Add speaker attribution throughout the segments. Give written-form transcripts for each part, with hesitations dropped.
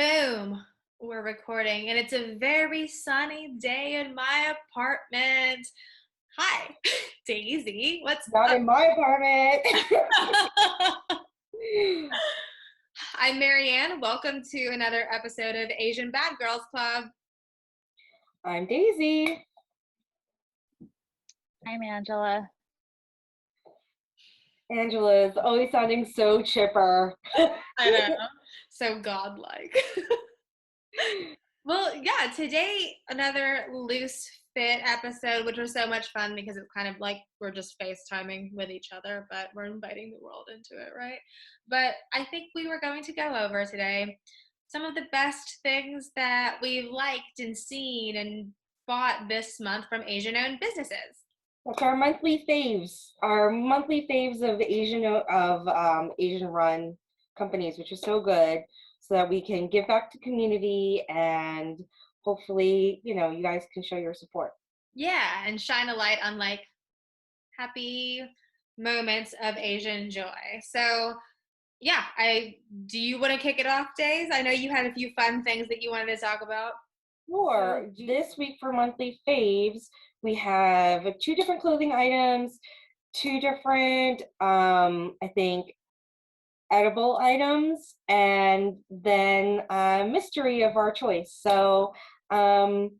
Speaker 1: Boom, we're recording, and it's a very sunny day in my apartment. Hi, Daisy. What's
Speaker 2: Not
Speaker 1: up?
Speaker 2: in my apartment.
Speaker 1: I'm Marianne. Welcome to another episode of Asian Bad Girls Club.
Speaker 2: I'm Daisy.
Speaker 3: I'm Angela.
Speaker 2: Angela's always sounding so chipper.
Speaker 1: I know, so godlike. Well, yeah, today another loose fit episode, which was so much fun because it's kind of like we're just FaceTiming with each other, but we're inviting the world into it, right? But I think we were going to go over today some of the best things that we've liked and seen and bought this month from Asian-owned businesses.
Speaker 2: That's our monthly faves. Our monthly faves of Asian run companies, which is so good, so that we can give back to community and hopefully, you guys can show your support.
Speaker 1: Yeah, and shine a light on like happy moments of Asian joy. So yeah, do you want to kick it off, Days? I know you had a few fun things that you wanted to talk about.
Speaker 2: Sure. This week for monthly faves, we have 2 different clothing items, 2 different, I think, edible items, and then a mystery of our choice. So, Marianne,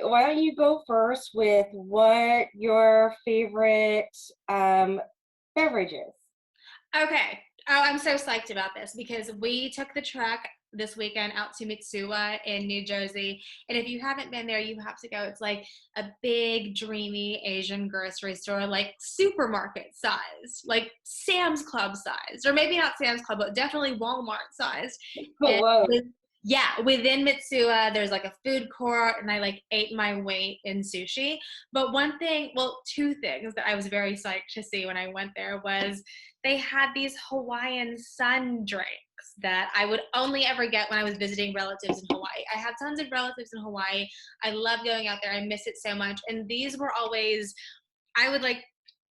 Speaker 2: why don't you go first with what your favorite beverage is?
Speaker 1: Okay. Oh, I'm so psyched about this because we took the truck this weekend out to Mitsuwa in New Jersey. And if you haven't been there, you have to go. It's like a big, dreamy Asian grocery store, like supermarket sized, like Sam's Club sized, or maybe not Sam's Club, but definitely Walmart sized.
Speaker 2: Oh, whoa.
Speaker 1: Within Mitsuwa, there's like a food court, and I like ate my weight in sushi. But two things that I was very psyched to see when I went there was they had these Hawaiian sun drinks that I would only ever get when I was visiting relatives in Hawaii. I have tons of relatives in Hawaii. I love going out there. I miss it so much. And these were always, I would like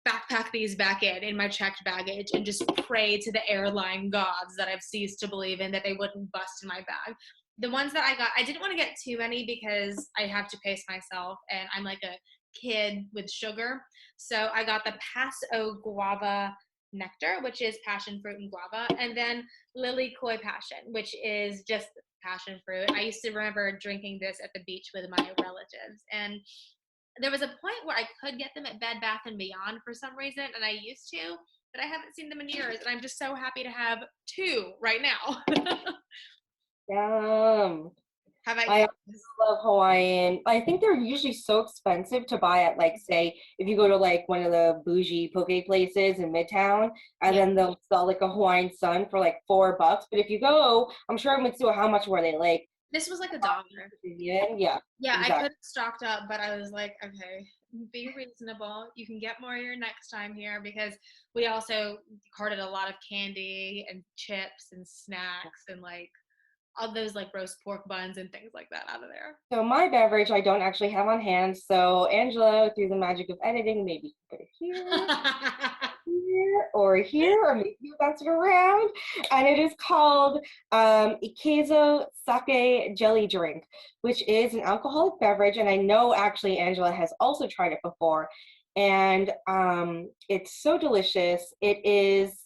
Speaker 1: backpack these back in my checked baggage and just pray to the airline gods that I've ceased to believe in that they wouldn't bust in my bag. The ones that I got, I didn't want to get too many because I have to pace myself and I'm like a kid with sugar. So I got the Paso Guava nectar, which is passion fruit and guava, and then lily koi passion, which is just passion fruit. I used to remember drinking this at the beach with my relatives, and there was a point where I could get them at Bed Bath & Beyond for some reason, and I used to, but I haven't seen them in years, and I'm just so happy to have 2 right now.
Speaker 2: Yum.
Speaker 1: How about
Speaker 2: I
Speaker 1: you?
Speaker 2: love Hawaiian. I think they're usually so expensive to buy at, like, say, if you go to like one of the bougie poke places in Midtown, and then they'll sell like a Hawaiian sun for like $4. But if you go, I'm sure in Mitsuo, how much were they? Like,
Speaker 1: This was like $1.
Speaker 2: Yeah,
Speaker 1: Yeah,
Speaker 2: exactly.
Speaker 1: I could have stocked up, but I was like, okay, be reasonable. You can get more your next time here because we also carted a lot of candy and chips and snacks and like all those like roast pork buns and things like that out of there.
Speaker 2: So my beverage I don't actually have on hand. So Angela, through the magic of editing, maybe put it here, or maybe you bounce it around. And it is called Ikezo Sake Jelly Drink, which is an alcoholic beverage. And I know actually Angela has also tried it before. And it's so delicious. It is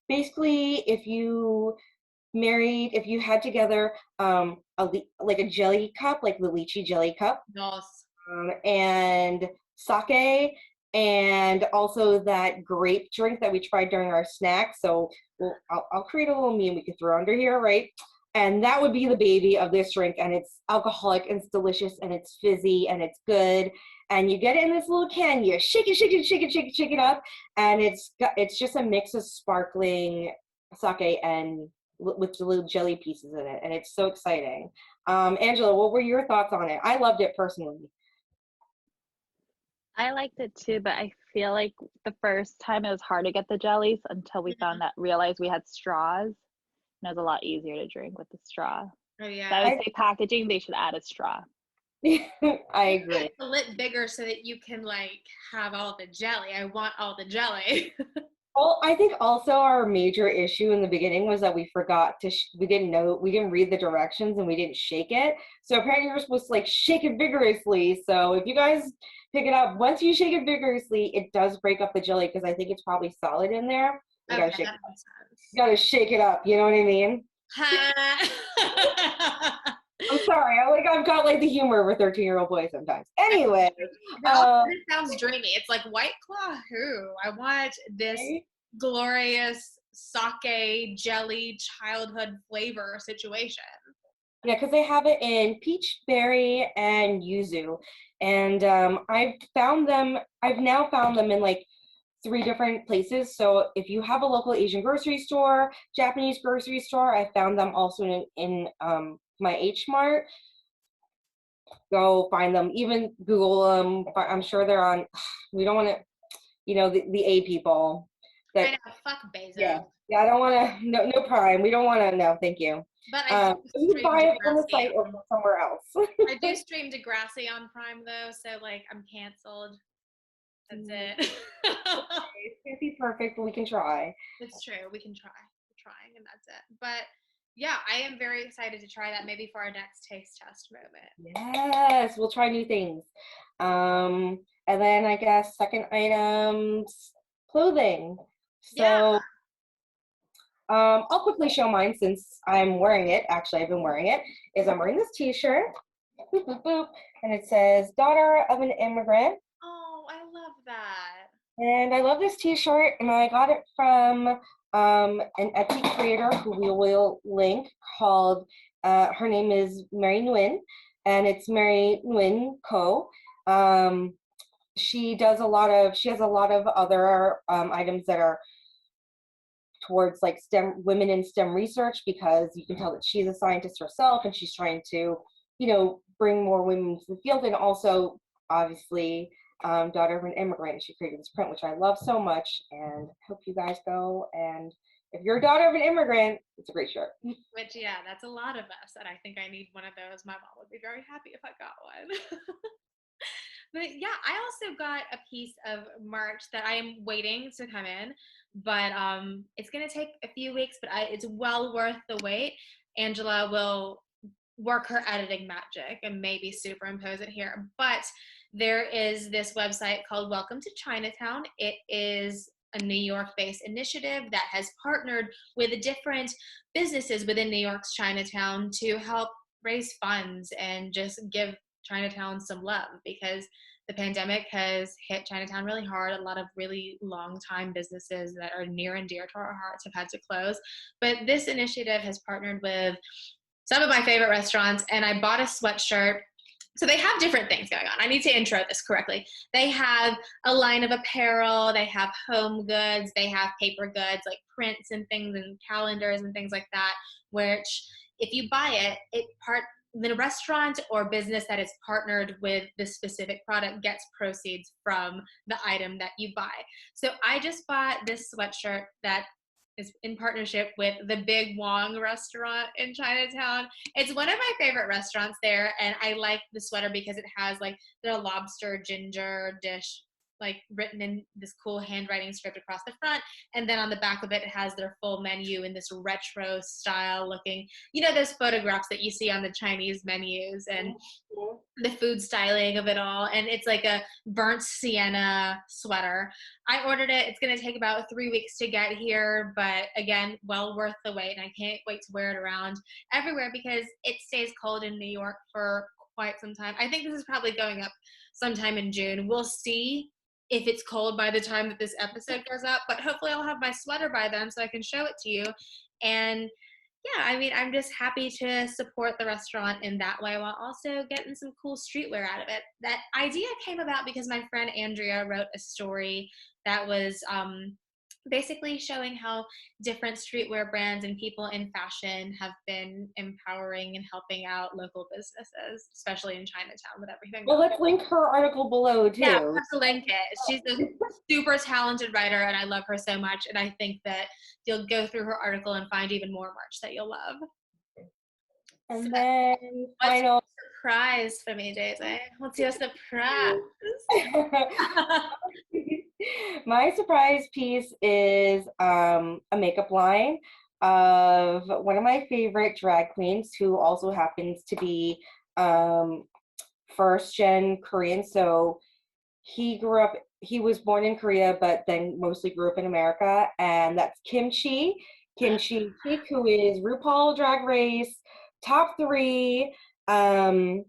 Speaker 2: basically if you had together like a jelly cup, like the lychee jelly cup,
Speaker 1: Nice.
Speaker 2: and sake, and also that grape drink that we tried during our snack. So I'll create a little meme we could throw under here, right? And that would be the baby of this drink, and it's alcoholic, and it's delicious, and it's fizzy, and it's good. And you get it in this little can, you shake it up, and it's just a mix of sparkling sake and with the little jelly pieces in it, and it's so exciting. Angela, what were your thoughts on it? I loved it personally.
Speaker 3: I liked it too, but I feel like the first time it was hard to get the jellies until we realized we had straws. And it was a lot easier to drink with the straw.
Speaker 1: Oh yeah.
Speaker 3: So I would say packaging, they should add a straw.
Speaker 2: I agree.
Speaker 1: A lid bigger so that you can like have all the jelly. I want all the jelly.
Speaker 2: Well, I think also our major issue in the beginning was that we forgot to, we didn't read the directions and we didn't shake it. So apparently you're supposed to like shake it vigorously. So if you guys pick it up, once you shake it vigorously, it does break up the jelly because I think it's probably solid in there. You
Speaker 1: Okay,
Speaker 2: gotta shake,
Speaker 1: that makes sense.
Speaker 2: you gotta shake it up. You know what I mean? I'm sorry. I've got like the humor of a 13-year-old boy sometimes. Anyway,
Speaker 1: But also, this sounds dreamy. It's like White Claw who? I want this glorious sake jelly childhood flavor situation.
Speaker 2: yeah, because they have it in peach, berry, and yuzu. And I've now found them in like 3 different places. So if you have a local Asian grocery store, Japanese grocery store, I found them also in my H Mart. Go find them, even Google them. I'm sure they're on, we don't want to, the A people.
Speaker 1: I know, fuck
Speaker 2: Yeah,
Speaker 1: Bezos.
Speaker 2: yeah, I don't want to, no Prime. We don't want to, no, thank you.
Speaker 1: But I do
Speaker 2: You can
Speaker 1: stream
Speaker 2: buy it on the
Speaker 1: Degrassi.
Speaker 2: site or somewhere else.
Speaker 1: I do stream Degrassi on Prime though, so like I'm canceled. That's it.
Speaker 2: It can't be perfect, but we can try.
Speaker 1: It's true. We can try. We're trying, and that's it. But yeah, I am very excited to try that maybe for our next taste test moment.
Speaker 2: Yes, we'll try new things. And then I guess second items, clothing.
Speaker 1: Yeah.
Speaker 2: So I'll quickly show mine since I'm wearing it. Actually, I've been wearing it. I'm wearing this T-shirt, boop, boop, boop, and it says "Daughter of an Immigrant."
Speaker 1: Oh, I love that.
Speaker 2: And I love this T-shirt, and I got it from an Etsy creator who we will link called. Her name is Mary Nguyen, and it's Mary Nguyen Co. She has a lot of other items that are towards like STEM, women in STEM research, because you can tell that she's a scientist herself and she's trying to, bring more women to the field. And also, obviously, daughter of an immigrant, she created this print, which I love so much, and hope you guys go. And if you're a daughter of an immigrant, it's a great shirt.
Speaker 1: Which, yeah, that's a lot of us, and I think I need one of those. My mom would be very happy if I got one. But yeah, I also got a piece of merch that I am waiting to come in, but it's gonna take a few weeks, but it's well worth the wait. Angela will work her editing magic and maybe superimpose it here. But there is this website called Welcome to Chinatown. It is a New York-based initiative that has partnered with different businesses within New York's Chinatown to help raise funds and just give Chinatown some love, because the pandemic has hit Chinatown really hard. A lot of really long-time businesses that are near and dear to our hearts have had to close. But this initiative has partnered with some of my favorite restaurants, and I bought a sweatshirt. So they have different things going on. I need to intro this correctly. They have a line of apparel, they have home goods, they have paper goods like prints and things and calendars and things like that, which if you buy it, the restaurant or business that is partnered with the specific product gets proceeds from the item that you buy. So I just bought this sweatshirt that is in partnership with the Big Wong restaurant in Chinatown. It's one of my favorite restaurants there, and I like the sweater because it has like their lobster ginger dish like written in this cool handwriting script across the front, and then on the back of it has their full menu in this retro style looking, those photographs that you see on the Chinese menus, and the food styling of it all. And it's like a burnt sienna sweater. I ordered it. It's going to take about 3 weeks to get here, but again, well worth the wait, and I can't wait to wear it around everywhere because it stays cold in New York for quite some time. I think this is probably going up sometime in June. We'll see if it's cold by the time that this episode goes up, but hopefully I'll have my sweater by then so I can show it to you. And yeah, I mean, I'm just happy to support the restaurant in that way while also getting some cool streetwear out of it. That idea came about because my friend Andrea wrote a story that was basically showing how different streetwear brands and people in fashion have been empowering and helping out local businesses, especially in Chinatown with everything.
Speaker 2: Well, let's link her article below too.
Speaker 1: Yeah, we'll have to link it. She's a super talented writer, and I love her so much. And I think that you'll go through her article and find even more merch that you'll love.
Speaker 2: And then final
Speaker 1: surprise for me, Daisy. What's your surprise?
Speaker 2: My surprise piece is a makeup line of one of my favorite drag queens who also happens to be first gen Korean. So he was born in Korea, but then mostly grew up in America. And that's Kim Chi, who is RuPaul Drag Race, top three. Um,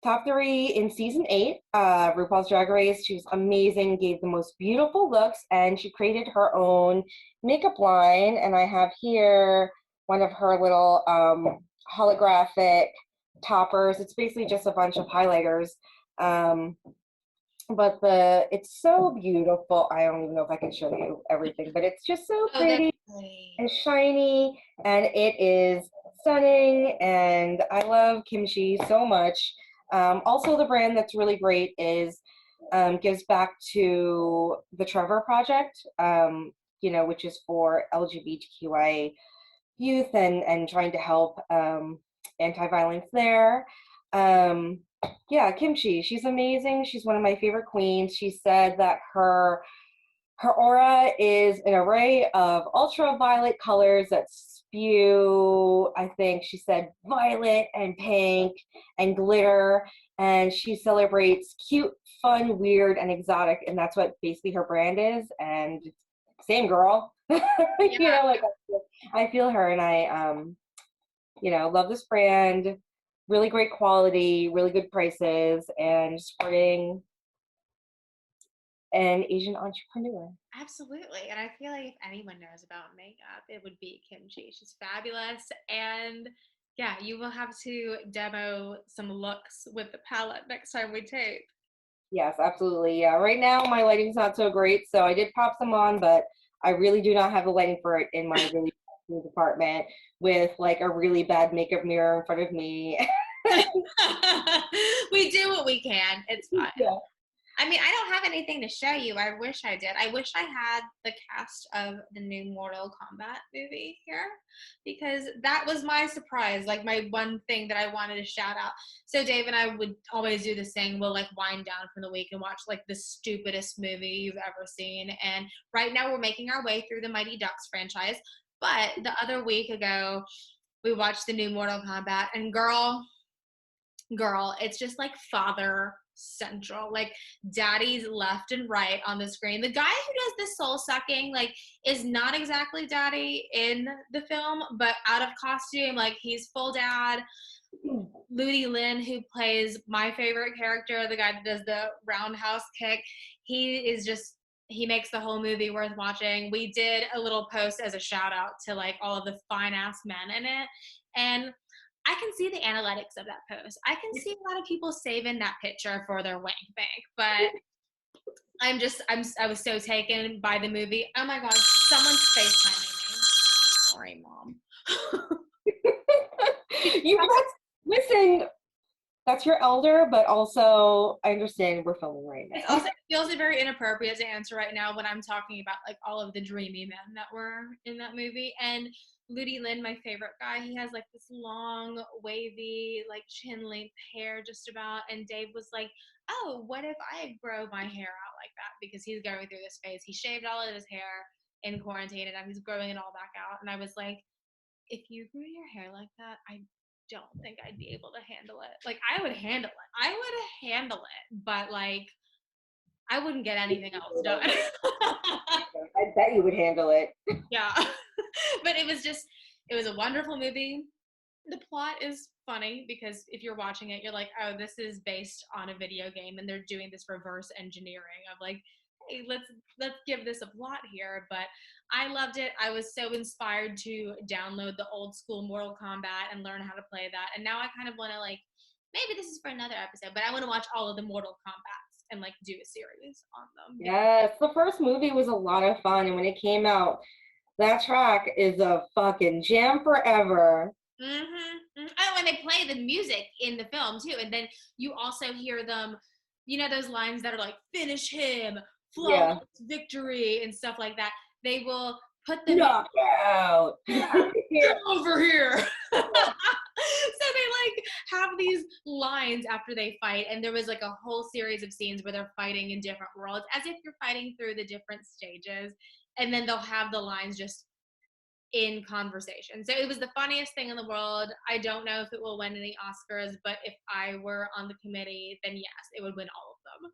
Speaker 2: Top three in season 8, RuPaul's Drag Race. She was amazing, gave the most beautiful looks, and she created her own makeup line. And I have here one of her little holographic toppers. It's basically just a bunch of highlighters. Um, but it's so beautiful. I don't even know if I can show you everything, but it's just so
Speaker 1: Oh, that's
Speaker 2: pretty
Speaker 1: pretty.
Speaker 2: and shiny, and it is stunning. And I love kimchi so much. Also, the brand that's really great is gives back to the Trevor Project, which is for LGBTQI youth and trying to help anti-violence there. Um, yeah, Kimchi, she's amazing. She's one of my favorite queens. She said that her aura is an array of ultraviolet colors that spew, I think she said, violet and pink and glitter. And she celebrates cute, fun, weird, and exotic. And that's what basically her brand is. And same girl.
Speaker 1: Yeah.
Speaker 2: Like I feel her, and I, love this brand. Really great quality, really good prices, and supporting an Asian entrepreneur.
Speaker 1: Absolutely. And I feel like if anyone knows about makeup, it would be Kimchi. She's fabulous. And yeah, you will have to demo some looks with the palette next time we tape.
Speaker 2: Yes, absolutely. Yeah. Right now, my lighting's not so great, so I did pop some on, but I really do not have the lighting for it in my really department with like a really bad makeup mirror in front of me.
Speaker 1: We do what we can. It's fine.
Speaker 2: Yeah.
Speaker 1: I mean, I don't have anything to show you. I wish I did. I wish I had the cast of the new Mortal Kombat movie here, because that was my surprise, like my one thing that I wanted to shout out. So Dave and I would always do this thing. We'll like wind down from the week and watch like the stupidest movie you've ever seen. And right now we're making our way through the Mighty Ducks franchise. But the other week ago, we watched the new Mortal Kombat, and girl, it's just like father central, like daddy's left and right on the screen. The guy who does the soul sucking like is not exactly daddy in the film, but out of costume, like he's full dad. Ludi Lin, who plays my favorite character, the guy that does the roundhouse kick, he makes the whole movie worth watching. We did a little post as a shout out to like all of the fine ass men in it, and I can see the analytics of that post. I can see a lot of people saving that picture for their wank bank, but I was so taken by the movie. Oh my God, someone's FaceTiming me. Sorry, Mom.
Speaker 2: Listen, that's your elder, but also I understand we're filming right now.
Speaker 1: It feels very inappropriate to answer right now when I'm talking about like all of the dreamy men that were in that movie. And Ludi Lin, my favorite guy, he has like this long, wavy, like chin length hair just about. And Dave was like, oh, what if I grow my hair out like that? Because he's going through this phase. He shaved all of his hair in quarantine and now he's growing it all back out. And I was like, if you grew your hair like that, I don't think I'd be able to handle it. Like I would handle it, but like I wouldn't get anything else done.
Speaker 2: I bet you would handle it.
Speaker 1: Yeah. But it was a wonderful movie. The plot is funny because if you're watching it, you're like, oh, this is based on a video game and they're doing this reverse engineering of like, hey, let's give this a plot here. But I loved it. I was so inspired to download the old school Mortal Kombat and learn how to play that. And now I kind of want to like, maybe this is for another episode, but I want to watch all of the Mortal Kombats and like do a series on them.
Speaker 2: Yes, the first movie was a lot of fun, and when it came out, that track is a fucking jam forever.
Speaker 1: Mm-hmm. Oh, and they play the music in the film too, and then you also hear them. You know those lines that are like "finish him," "flawless victory," and stuff like that. They will put them
Speaker 2: knockout.
Speaker 1: Yeah, come over here. So they like have these lines after they fight, and there was like a whole series of scenes where they're fighting in different worlds, as if you're fighting through the different stages, and then they'll have the lines just in conversation. So it was the funniest thing in the world. I don't know if it will win any Oscars, but if I were on the committee, then yes, it would win all of them.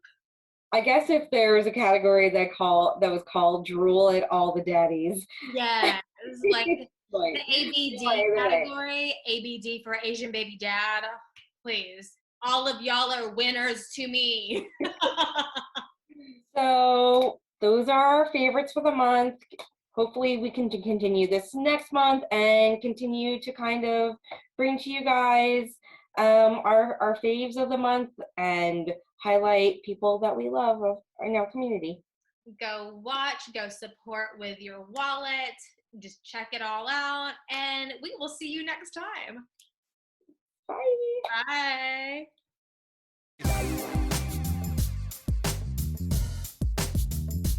Speaker 2: I guess if there was a category that was called "Drool at All the Daddies,"
Speaker 1: Yes, like
Speaker 2: like,
Speaker 1: the ABD category, ABD for Asian Baby Dad. Please, all of y'all are winners to me.
Speaker 2: So those are our favorites for the month. Hopefully we can continue this next month and continue to kind of bring to you guys our faves of the month and highlight people that we love in our community.
Speaker 1: Go watch, go support with your wallet, just check it all out, and we will see you next time.
Speaker 2: Bye.
Speaker 1: Bye.